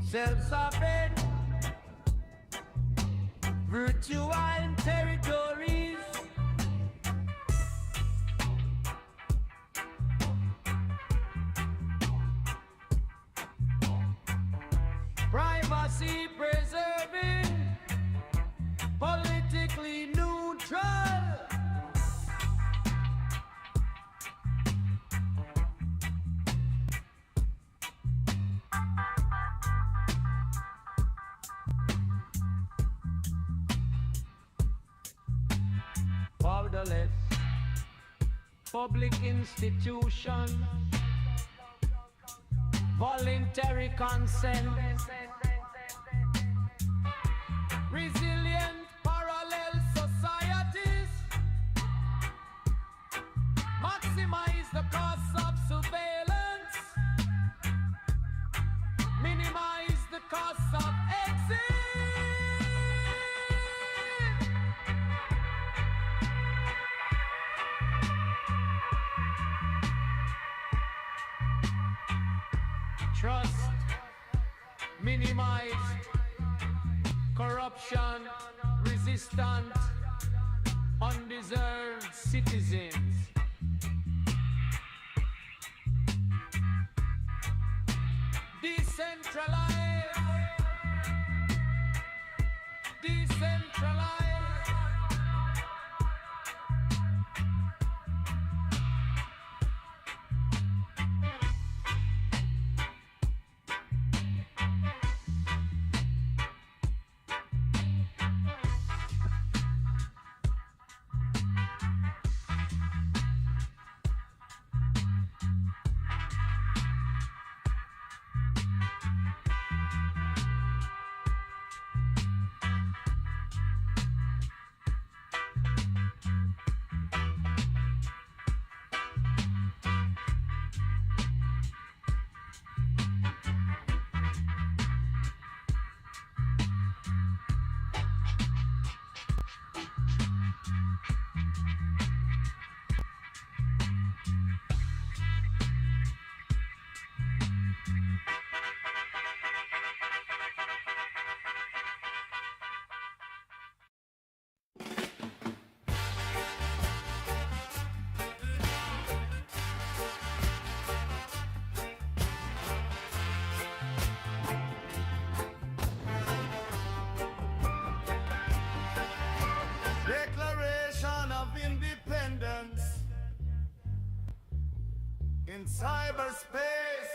self-sovereign, virtual territories. Privacy preserving, politically neutral. Borderless, public institution, voluntary consent, resilient parallel societies, maximize the cost of surveillance, minimize the cost of exit. Trust, minimize corruption, resistant, undeserved citizens. Decentralize, decentralize. Declaration of Independence in cyberspace.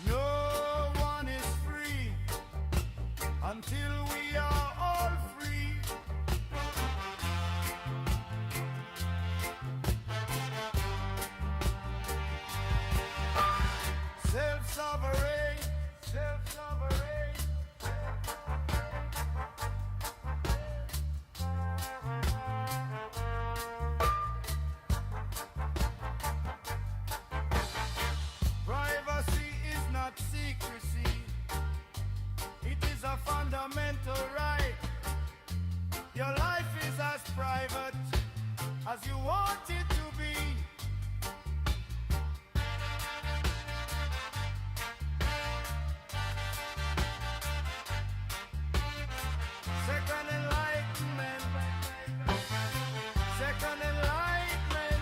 No one is free until we are all free. Self-sovereign, self-sovereign. Privacy is not secrecy. It is a fundamental right. Your life is as private as you want it to be. Second enlightenment. Second enlightenment.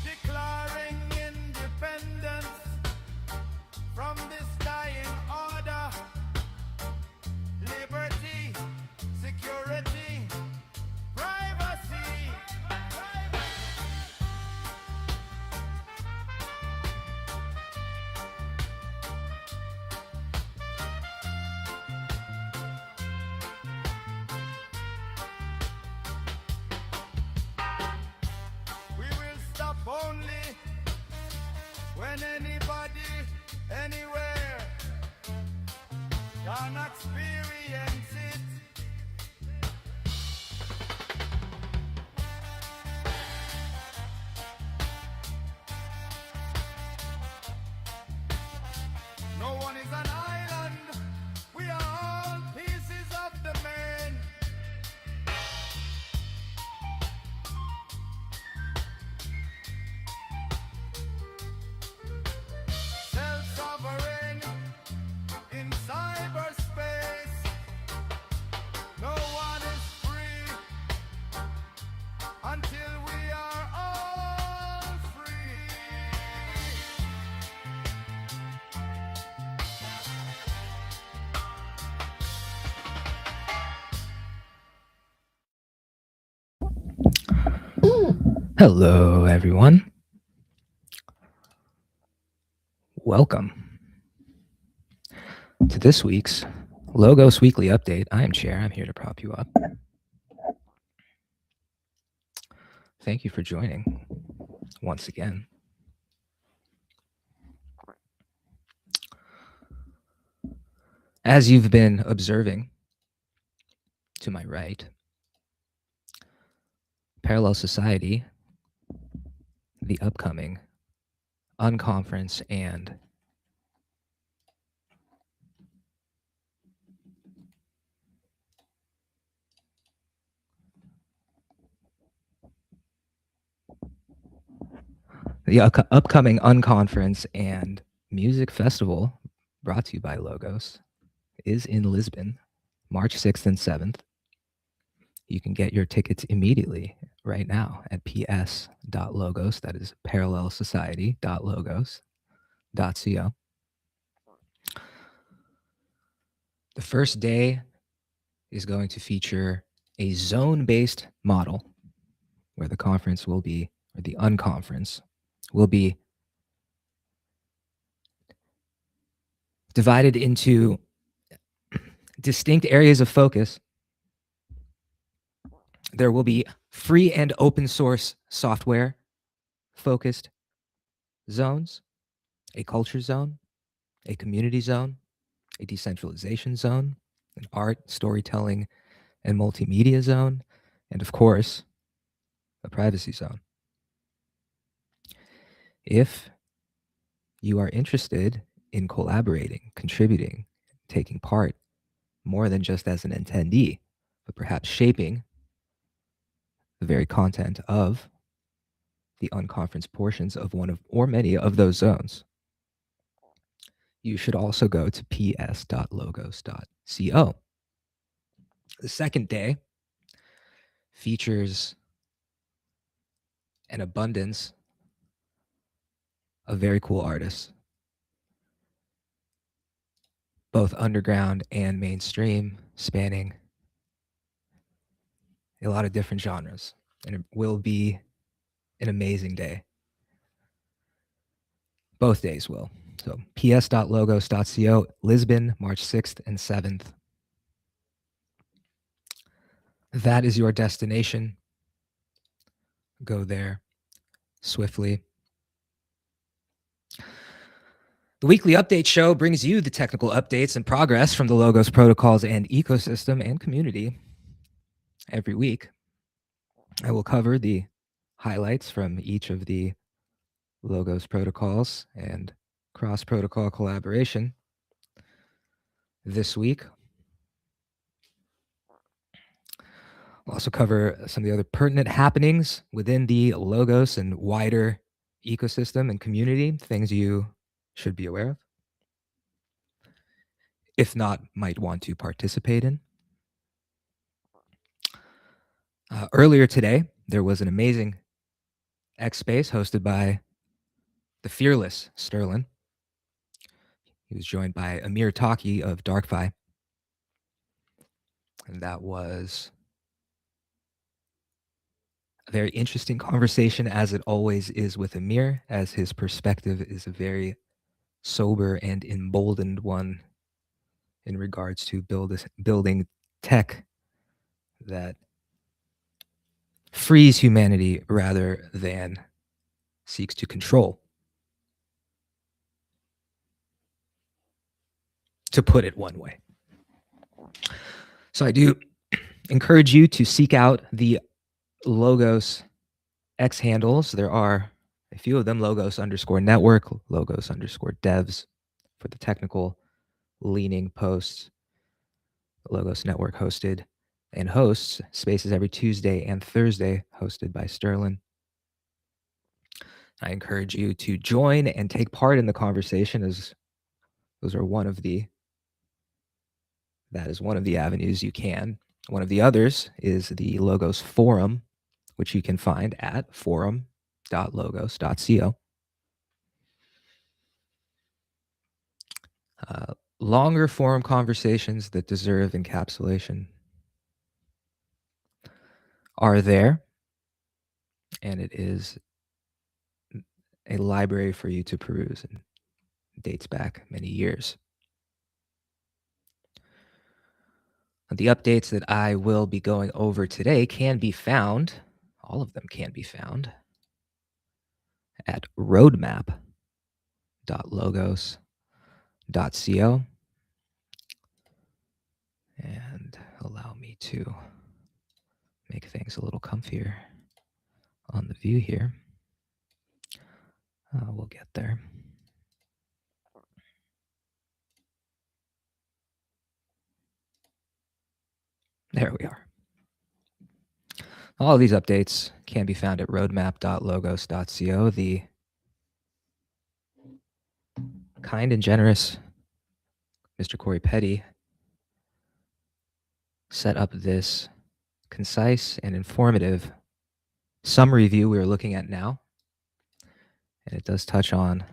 Declaring independence from this dying order. Liberty, security, privacy. We will stop only when anybody, anywhere can experience it. Hello, everyone. Welcome to this week's Logos Weekly Update. I am Chair. I'm here to prop you up. Thank you for joining once again. As you've been observing to my right, Parallel Society, the upcoming unconference and the upcoming unconference and music festival brought to you by Logos is in Lisbon, March 6th and 7th. You can get your tickets immediately right now at ps.logos, that is parallelsociety.logos.co. The first day is going to feature a zone-based model where the conference will be, or the unconference will be divided into distinct areas of focus. There will be free and open source software focused zones, a culture zone, a community zone, a decentralization zone, an art, storytelling, and multimedia zone, and of course, a privacy zone. If you are interested in collaborating, contributing, taking part, more than just as an attendee, but perhaps shaping the very content of the unconference portions of one of or many of those zones, you should also go to ps.logos.co. The second day features an abundance of very cool artists, both underground and mainstream, spanning a lot of different genres. And it will be an amazing day. Both days will. So ps.logos.co, Lisbon, March 6th and 7th. That is your destination. Go there swiftly. The weekly update show brings you the technical updates and progress from the Logos protocols and ecosystem and community every week. I will cover the highlights from each of the Logos protocols and cross-protocol collaboration this week. I'll also cover some of the other pertinent happenings within the Logos and wider ecosystem and community, things you should be aware of, if not, might want to participate in. Earlier today, there was an amazing X Space hosted by the fearless Sterlin. He was joined by Amir Taki of DarkFi. And that was a very interesting conversation, as it always is with Amir, as his perspective is a very sober and emboldened one in regards to building tech that frees humanity rather than seeks to control, to put it one way. So I do encourage you to seek out the Logos X handles. There are a few of them: Logos_network, Logos_devs for the technical leaning posts. Logos Network hosted and hosts spaces every Tuesday and Thursday, hosted by Sterlin. I encourage you to join and take part in the conversation, as those are that is one of the avenues you can. One of the others is the Logos Forum, which you can find at forum.logos.co. Longer forum conversations that deserve encapsulation are there. and it is a library for you to peruse and dates back many years. The updates that I will be going over today can be found, all of them can be found, at roadmap.logos.co. And allow me to make things a little comfier on the view here. We'll get there. There we are. All of these updates can be found at roadmap.logos.co. The kind and generous Mr. Corey Petty set up this concise and informative summary view we are looking at now. And it does touch on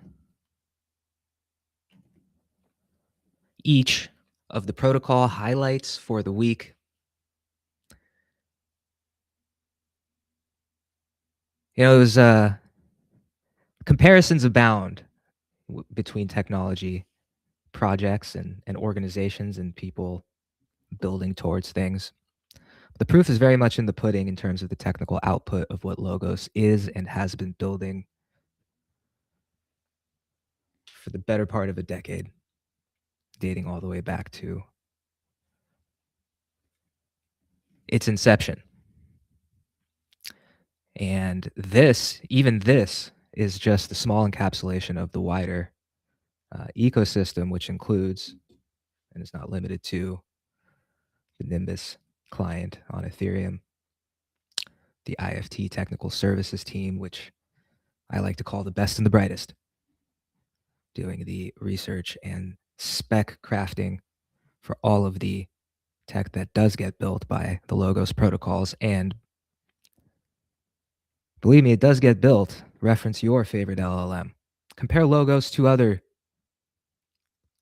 each of the protocol highlights for the week. You know, it was comparisons abound between technology projects and organizations and people building towards things. The proof is very much in the pudding in terms of the technical output of what Logos is and has been building for the better part of a decade, dating all the way back to its inception. And even this is just a small encapsulation of the wider ecosystem, which includes, and is not limited to, the Nimbus client on Ethereum, the IFT technical services team, which I like to call the best and the brightest, doing the research and spec crafting for all of the tech that does get built by the Logos protocols. And believe me, it does get built. Reference your favorite LLM. Compare Logos to other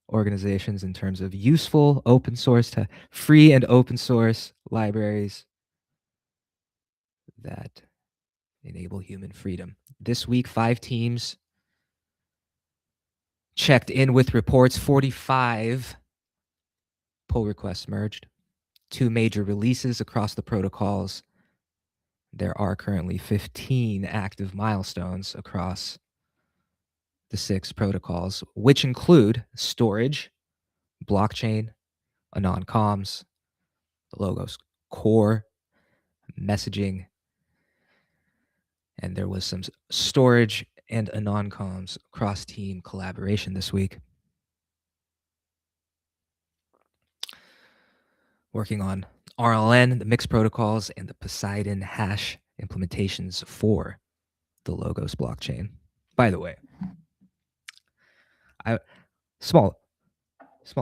organizations in terms of useful open source to free and open source libraries that enable human freedom. This week, 5 teams checked in with reports, 45 pull requests merged, 2 major releases across the protocols. There are currently 15 active milestones across the 6 protocols, which include storage, blockchain, Anon Comms, the Logos core, messaging, and there was some storage and Anon Comms cross-team collaboration this week. Working on RLN, the mixed protocols, and the Poseidon hash implementations for the Logos blockchain. By the way, small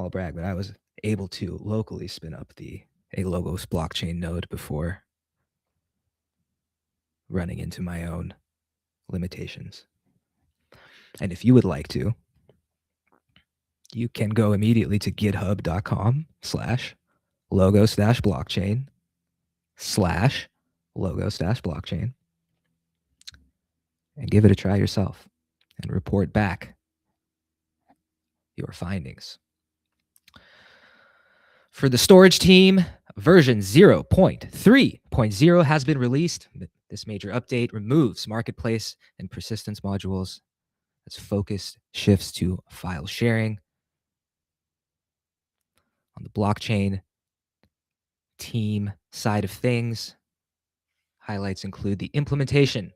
brag, but I was able to locally spin up a Logos blockchain node before running into my own limitations. And if you would like to, you can go immediately to github.com/logos-blockchain/logos-blockchain and give it a try yourself and report back your findings. For the storage team, version 0.3.0 has been released. This major update removes marketplace and persistence modules as focus shifts to file sharing. On the blockchain team side of things, highlights include the implementation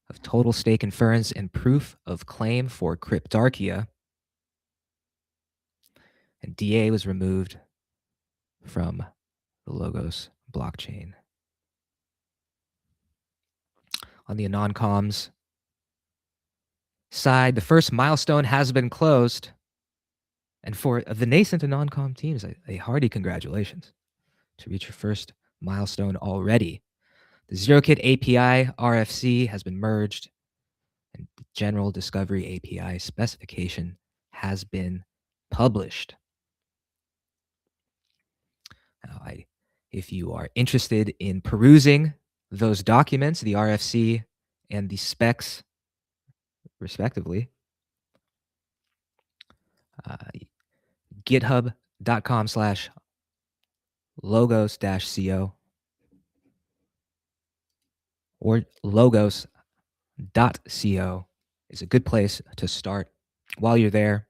of total stake inference and proof of claim for Cryptarchia. And DA was removed from the Logos blockchain. On the Anon Comms side, the first milestone has been closed. And for the nascent Anon Comm teams, a hearty congratulations to reach your first milestone already. The ZeroKit API RFC has been merged, and the General Discovery API specification has been published. Now, if you are interested in perusing those documents, the RFC and the specs, respectively, github.com/logos-co or logos.co is a good place to start. While you're there,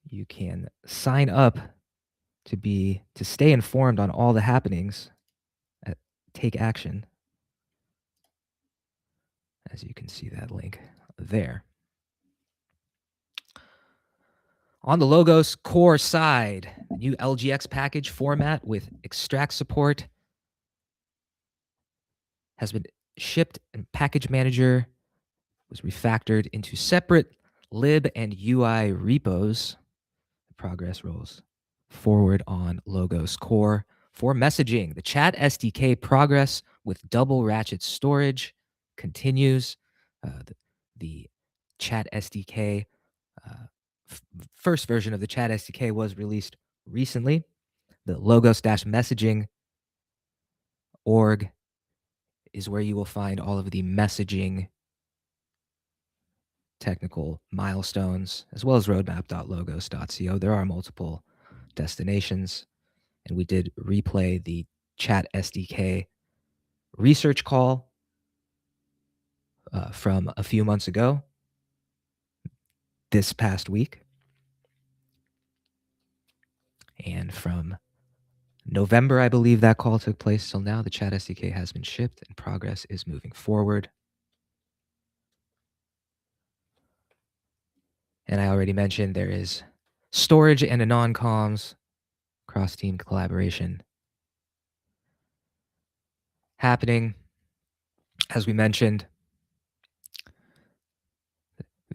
you can sign up to stay informed on all the happenings at Take Action. As you can see that link there. On the Logos core side, the new LGX package format with extract support has been shipped, and Package Manager was refactored into separate lib and UI repos. The progress rolls forward on Logos core. For messaging, the Chat SDK progress with double ratchet storage continues. The Chat SDK, first version of the Chat SDK was released recently. The logos-messaging org is where you will find all of the messaging technical milestones, as well as roadmap.logos.co. There are multiple destinations, and we did replay the Chat SDK research call from a few months ago, this past week. And from November, I believe that call took place till now. The Chat SDK has been shipped and progress is moving forward. And I already mentioned there is storage and anon comms, cross-team collaboration happening. As we mentioned,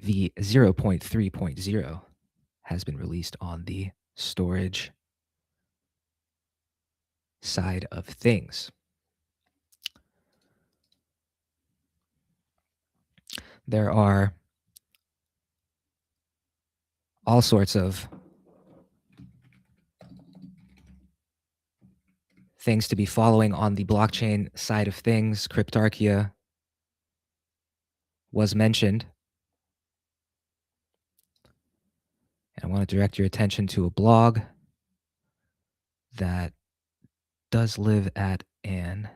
the 0.3.0 has been released on the storage side of things. There are all sorts of things to be following on the blockchain side of things. Cryptarchia was mentioned. And I want to direct your attention to a blog that does live at an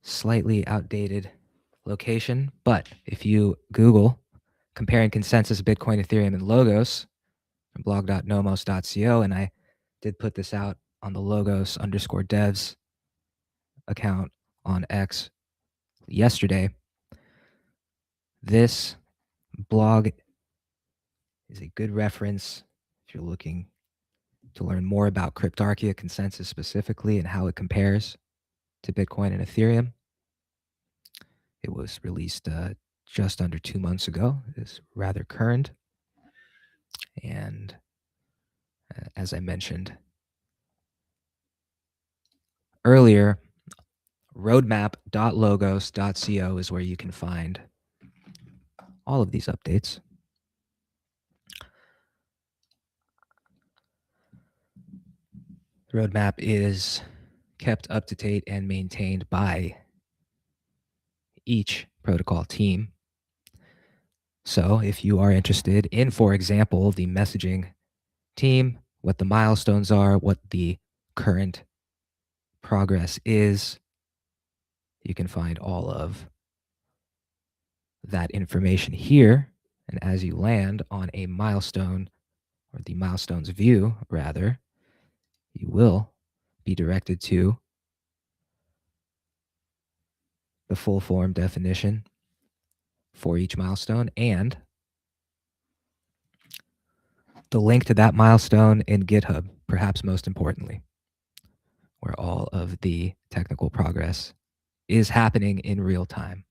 slightly outdated location. But if you Google comparing consensus Bitcoin, Ethereum, and Logos from blog.nomos.co, and I did put this out on the Logos_devs account on X yesterday. This blog is a good reference if you're looking to learn more about Cryptarchia consensus specifically and how it compares to Bitcoin and Ethereum. It was released just under 2 months ago. It is rather current. And as I mentioned earlier, roadmap.logos.co is where you can find all of these updates. The roadmap is kept up to date and maintained by each protocol team. So if you are interested in, for example, the messaging team, what the milestones are, what the current progress is, you can find all of that information here. And as you land on a milestone, or the milestones view, rather, you will be directed to the full form definition for each milestone and the link to that milestone in GitHub, perhaps most importantly, where all of the technical progress is happening in real time.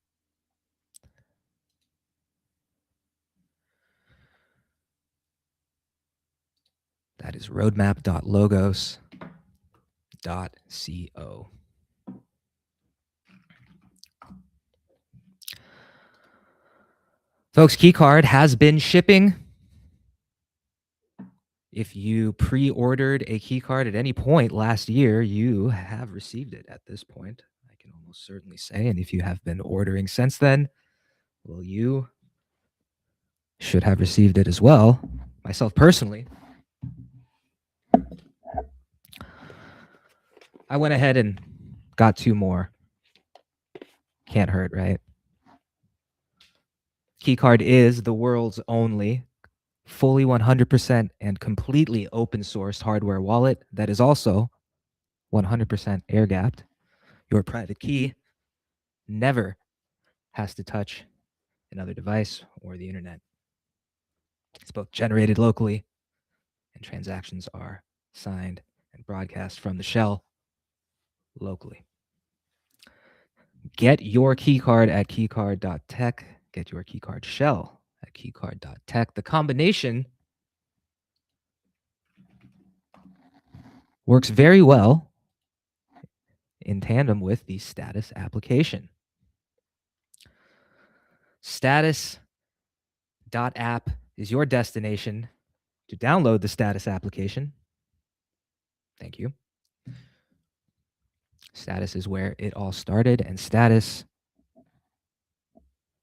That is roadmap.logos.co. Folks, Keycard has been shipping If you pre-ordered a key card at any point last year, you have received it at this point, I can almost certainly say. And if you have been ordering since then, well, you should have received it as well. Myself personally, I went ahead and got 2 more. Can't hurt, right? Keycard is the world's only fully 100% and completely open sourced hardware wallet that is also 100% air gapped. Your private key never has to touch another device or the internet. It's both generated locally and transactions are signed and broadcast from the shell locally. Get your keycard at keycard.tech. Get your keycard shell at keycard.tech. The combination works very well in tandem with the Status application. Status.app is your destination to download the Status application. Thank you. Status is where it all started, and Status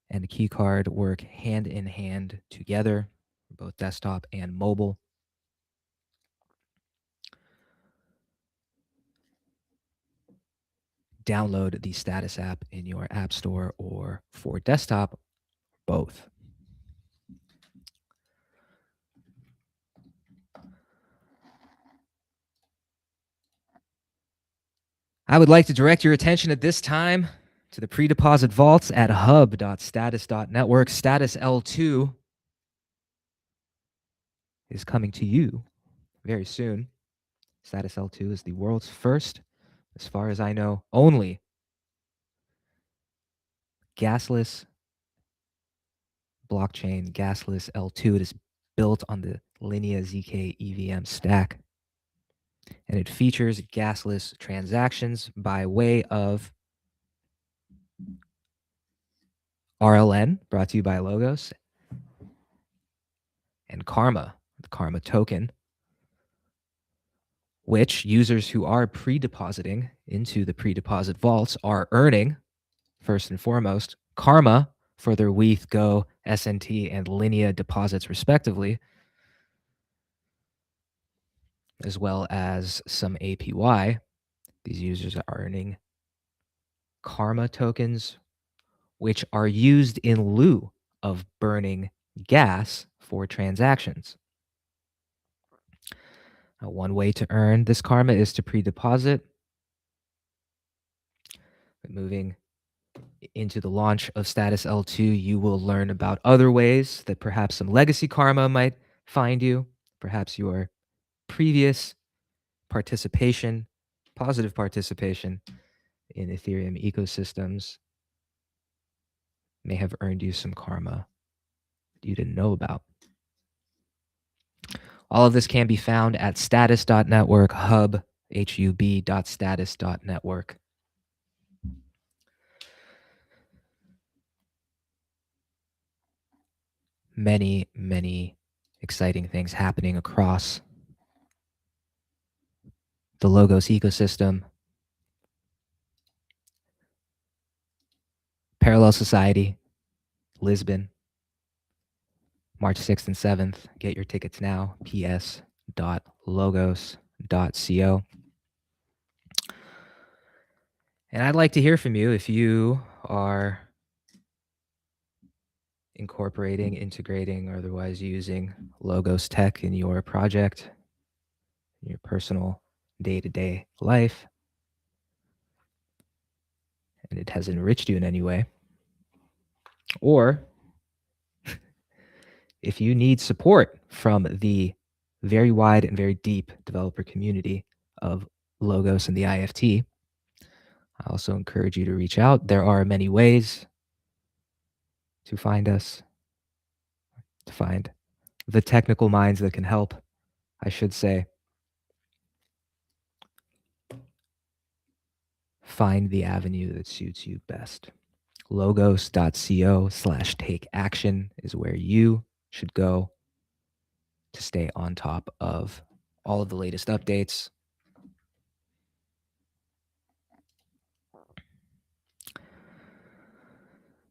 and the keycard work hand in hand together, both desktop and mobile. Download the Status app in your app store or for desktop, both. I would like to direct your attention at this time to the pre-deposit vaults at hub.status.network. Status L2 is coming to you very soon. Status L2 is the world's first, as far as I know, only gasless blockchain, gasless L2. It is built on the Linea ZK EVM stack, and it features gasless transactions by way of RLN, brought to you by Logos, and Karma, the Karma token, which users who are pre-depositing into the pre-deposit vaults are earning, first and foremost, Karma for their WETH, Go, SNT, and Linea deposits, respectively, as well as some APY. These users are earning Karma tokens, which are used in lieu of burning gas for transactions. Now, one way to earn this Karma is to pre-deposit. Moving into the launch of Status L2, you will learn about other ways that perhaps some legacy Karma might find you. Perhaps your previous participation, positive participation in Ethereum ecosystems may have earned you some Karma that you didn't know about. All of this can be found at status.network, hub.status.network. Many, many exciting things happening across the Logos ecosystem. Parallel Society, Lisbon, March 6th and 7th. Get your tickets now, ps.logos.co. And I'd like to hear from you if you are incorporating, integrating, or otherwise using Logos tech in your project, in your personal day-to-day life, and it has enriched you in any way. Or if you need support from the very wide and very deep developer community of Logos and the IFT, I also encourage you to reach out. There are many ways to find us, to find the technical minds that can help, I should say. Find the avenue that suits you best. Logos.co/take action is where you should go to stay on top of all of the latest updates.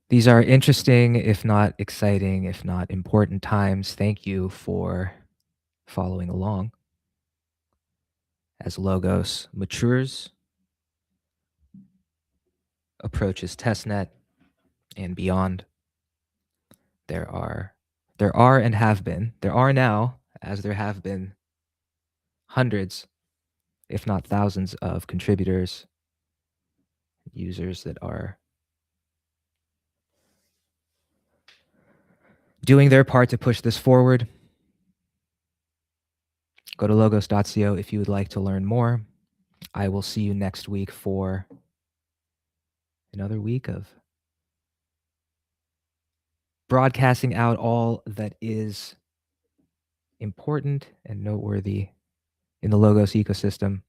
These are interesting, if not exciting, if not important times. Thank you for following along as Logos matures, approaches testnet, and beyond. There are and have been, there are now, as there have been, hundreds, if not thousands, of contributors, users that are doing their part to push this forward. Go to logos.co if you would like to learn more. I will see you next week for another week of broadcasting out all that is important and noteworthy in the Logos ecosystem.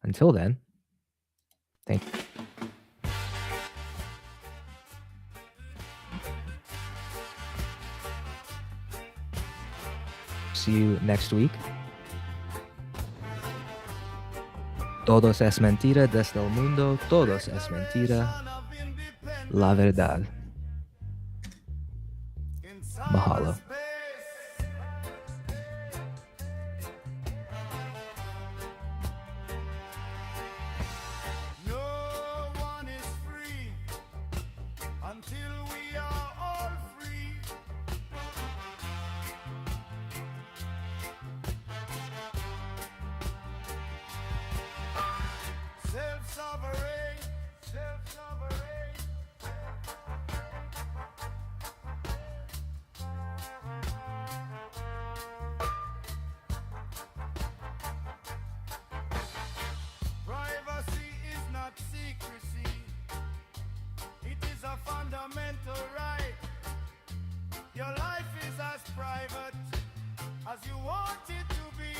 Until then, thank you. See you next week. Todos es mentira desde el mundo, todos es mentira. La verdad. Mahalo. No one is free until we are all free. Self-sovereign, self-sovereign. Privacy is not secrecy. It is a fundamental right. Your life is as private as you want it to be.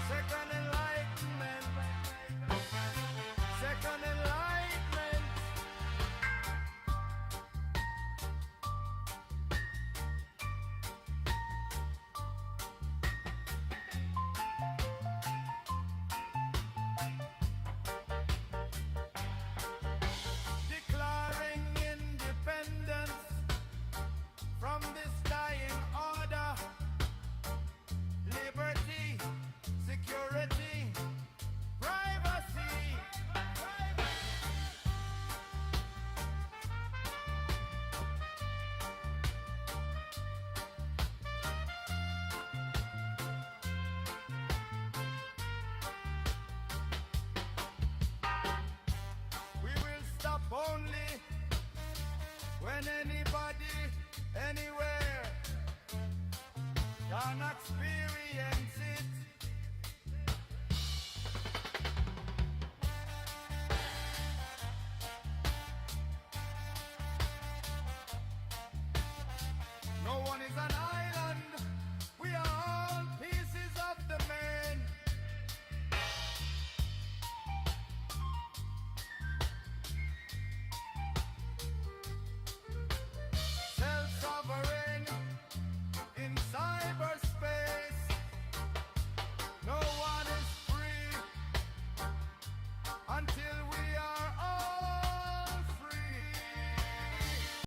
Second enlightenment. Second enlightenment. Declaring independence from this dying order. Liberty, security, privacy. We will stop only when anybody, anywhere can experience it. No one is an island.